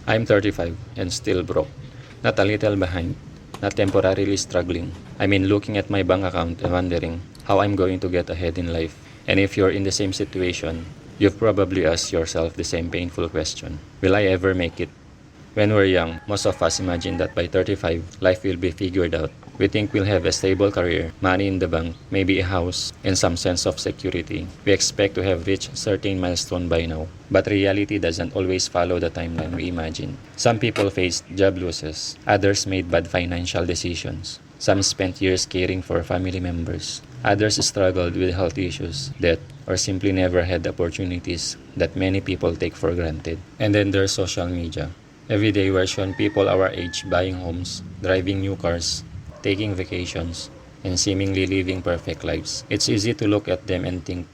I'm 35 and still broke. Not a little behind, not temporarily struggling. I mean looking at my bank account and wondering how I'm going to get ahead in life. And if you're in the same situation, you've probably asked yourself the same painful question. Will I ever make it? When we're young, most of us imagine that by 35, life will be figured out. We think we'll have a stable career, money in the bank, maybe a house, and some sense of security. We expect to have reached a certain milestone by now. But reality doesn't always follow the timeline we imagine. Some people faced job losses, others made bad financial decisions. Some spent years caring for family members. Others struggled with health issues, death, or simply never had opportunities that many people take for granted. And then there's social media. Every day we're shown people our age buying homes, driving new cars, taking vacations, and seemingly living perfect lives. It's easy to look at them and think,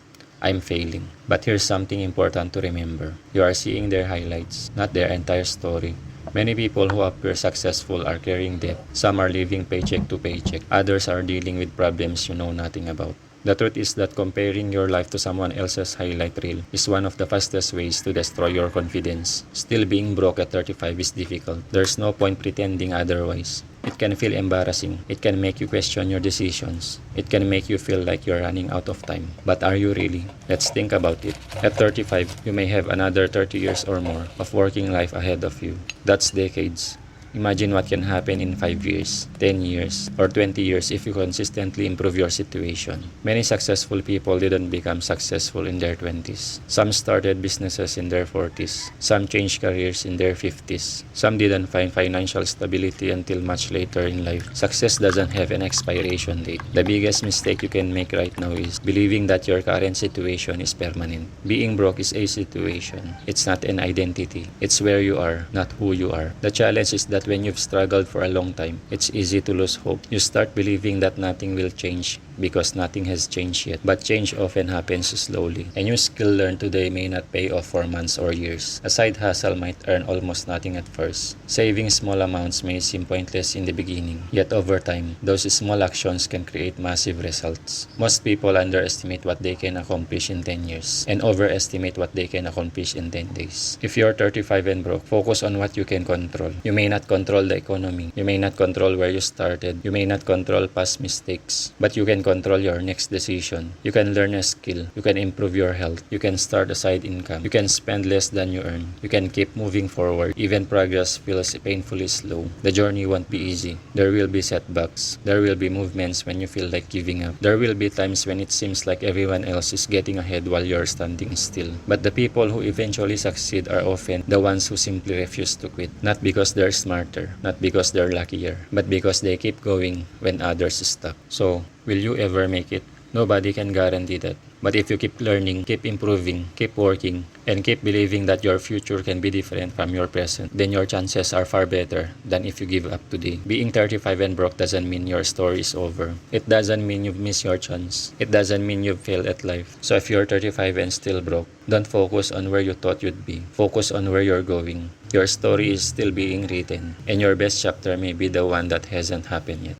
I'm failing. But here's something important to remember. You are seeing their highlights, not their entire story. Many people who appear successful are carrying debt. Some are living paycheck to paycheck. Others are dealing with problems you know nothing about. The truth is that comparing your life to someone else's highlight reel is one of the fastest ways to destroy your confidence. Still being broke at 35 is difficult. There's no point pretending otherwise. It can feel embarrassing. It can make you question your decisions. It can make you feel like you're running out of time. But are you really? Let's think about it. At 35, you may have another 30 years or more of working life ahead of you. That's decades. Imagine what can happen in 5 years, 10 years, or 20 years if you consistently improve your situation. Many successful people didn't become successful in their 20s. Some started businesses in their 40s. Some changed careers in their 50s. Some didn't find financial stability until much later in life. Success doesn't have an expiration date. The biggest mistake you can make right now is believing that your current situation is permanent. Being broke is a situation. It's not an identity. It's where you are, not who you are. The challenge is that when you've struggled for a long time, it's easy to lose hope. You start believing that nothing will change because nothing has changed yet. But change often happens slowly. A new skill learned today may not pay off for months or years. A side hustle might earn almost nothing at first. Saving small amounts may seem pointless in the beginning. Yet over time, those small actions can create massive results. Most people underestimate what they can accomplish in 10 years and overestimate what they can accomplish in 10 days. If you're 35 and broke, focus on what you can control. You may not control the economy. You may not control where you started. You may not control past mistakes. But you can control your next decision. You can learn a skill. You can improve your health. You can start a side income. You can spend less than you earn. You can keep moving forward. Even progress feels painfully slow. The journey won't be easy. There will be setbacks. There will be movements when you feel like giving up. There will be times when it seems like everyone else is getting ahead while you're standing still. But the people who eventually succeed are often the ones who simply refuse to quit. Not because they're smarter, not because they're luckier, but because they keep going when others stop. So, will you ever make it? Nobody can guarantee that. But if you keep learning, keep improving, keep working, and keep believing that your future can be different from your present, then your chances are far better than if you give up today. Being 35 and broke doesn't mean your story is over. It doesn't mean you've missed your chance. It doesn't mean you've failed at life. So if you're 35 and still broke, don't focus on where you thought you'd be. Focus on where you're going. Your story is still being written, and your best chapter may be the one that hasn't happened yet.